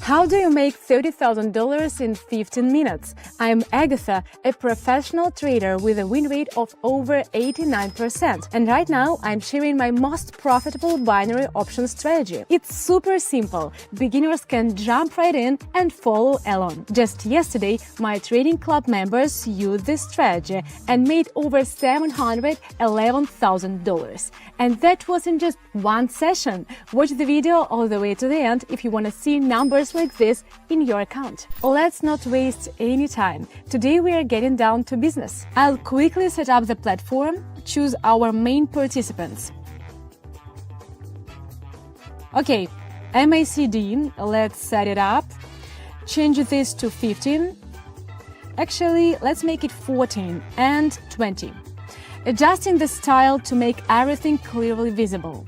How do you make $30,000 in 15 minutes? I'm Agatha, a professional trader with a win rate of over 89%. And right now, I'm sharing my most profitable binary option strategy. It's super simple. Beginners can jump right in and follow along. Just yesterday, my trading club members used this strategy and made over $711,000. And that wasn't just one session. Watch the video all the way to the end if you want to see numbers like this in your account. Let's not waste any time. Today we are getting down to business. I'll quickly set up the platform, choose our main participants. Okay, MACD, let's set it up. Change this to 15. Actually, let's make it 14 and 20. Adjusting the style to make everything clearly visible.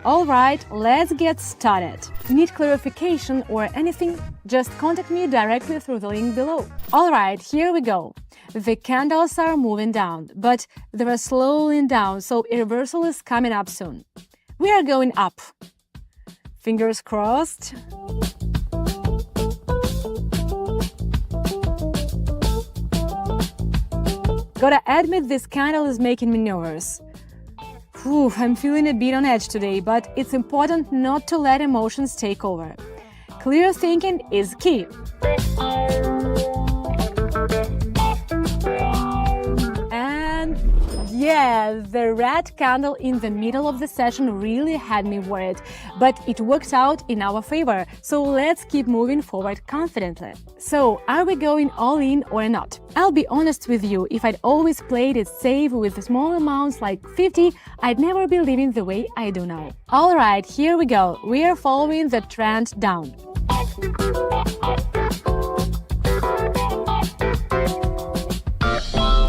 Alright, let's get started. Need clarification or anything? Just contact me directly through the link below. Alright, here we go. The candles are moving down, but they are slowing down, so a reversal is coming up soon. We are going up. Fingers crossed. Gotta admit, this candle is making me nervous. I'm feeling a bit on edge today, but it's important not to let emotions take over. Clear thinking is key. And yeah, the red candle in the middle of the session really had me worried, but it worked out in our favor, so let's keep moving forward confidently. So, are we going all in or not? I'll be honest with you, if I'd always played it safe with small amounts like 50, I'd never be living the way I do now. Alright, here we go. We are following the trend down.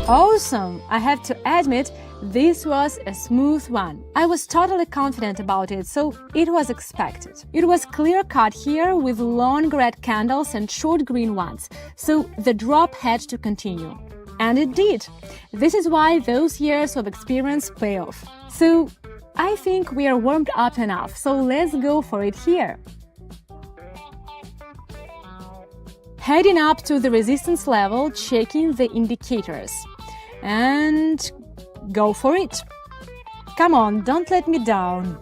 Awesome! I have to admit, this was a smooth one. I was totally confident about it, so it was expected. It was clear-cut here with long red candles and short green ones, so the drop had to continue. And it did. This is why those years of experience pay off. So I think we are warmed up enough, so let's go for it here. Heading up to the resistance level, checking the indicators. And go for it. Come on, don't let me down.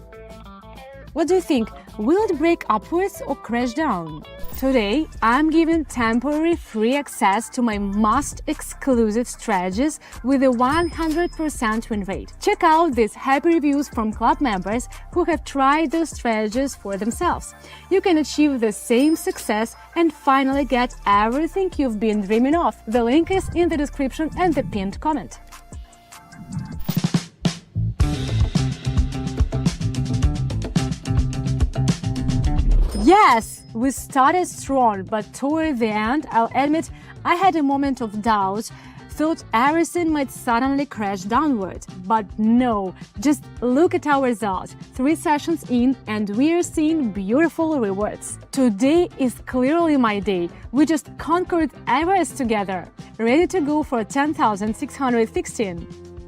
What do you think? Will it break upwards or crash down? Today, I'm giving temporary free access to my most exclusive strategies with a 100% win rate. Check out these happy reviews from club members who have tried those strategies for themselves. You can achieve the same success and finally get everything you've been dreaming of. The link is in the description and the pinned comment. Yes, we started strong, but toward the end, I'll admit, I had a moment of doubt, thought everything might suddenly crash downward. But no, just look at our result. 3 sessions in and we're seeing beautiful rewards. Today is clearly my day. We just conquered Everest together. Ready to go for 10,616.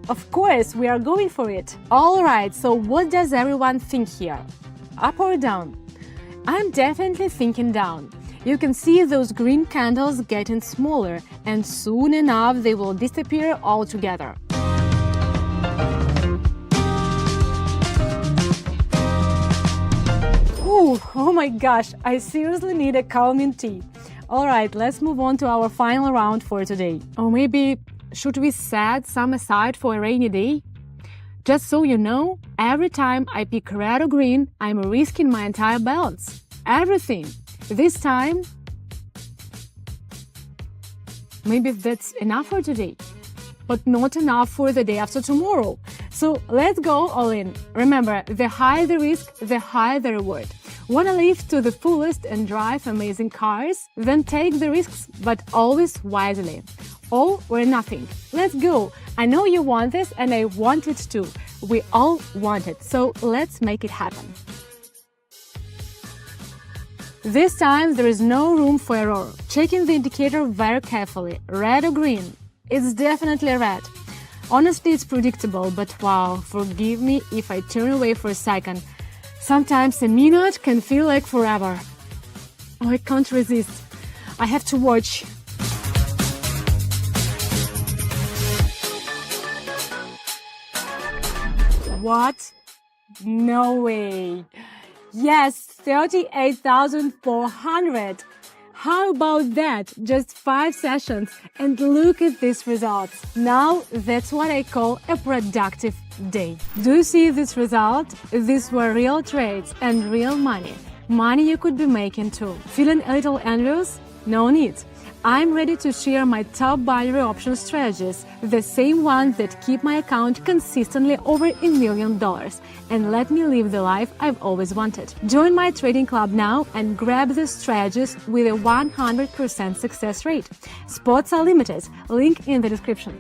Of course, we are going for it. Alright, so what does everyone think here? Up or down? I'm definitely thinking down. You can see those green candles getting smaller, and soon enough they will disappear altogether. Ooh, oh my gosh, I seriously need a calming tea. Alright, let's move on to our final round for today. Or maybe, should we set some aside for a rainy day? Just so you know, every time I pick red or green, I'm risking my entire balance. Everything. This time, maybe that's enough for today, but not enough for the day after tomorrow. So let's go all in. Remember, the higher the risk, the higher the reward. Wanna live to the fullest and drive amazing cars? Then take the risks, but always wisely. All or nothing. Let's go! I know you want this and I want it too. We all want it, so let's make it happen. This time there is no room for error. Checking the indicator very carefully. Red or green? It's definitely red. Honestly, it's predictable, but wow, forgive me if I turn away for a second. Sometimes a minute can feel like forever. Oh, I can't resist. I have to watch. What? No way. Yes, 38,400. How about that? Just 5 sessions and look at these results. Now that's what I call a productive day. Do you see this result? These were real trades and real money. Money you could be making too. Feeling a little envious? No need. I'm ready to share my top binary option strategies, the same ones that keep my account consistently over $1 million and let me live the life I've always wanted. Join my trading club now and grab the strategies with a 100% success rate. Spots are limited. Link in the description.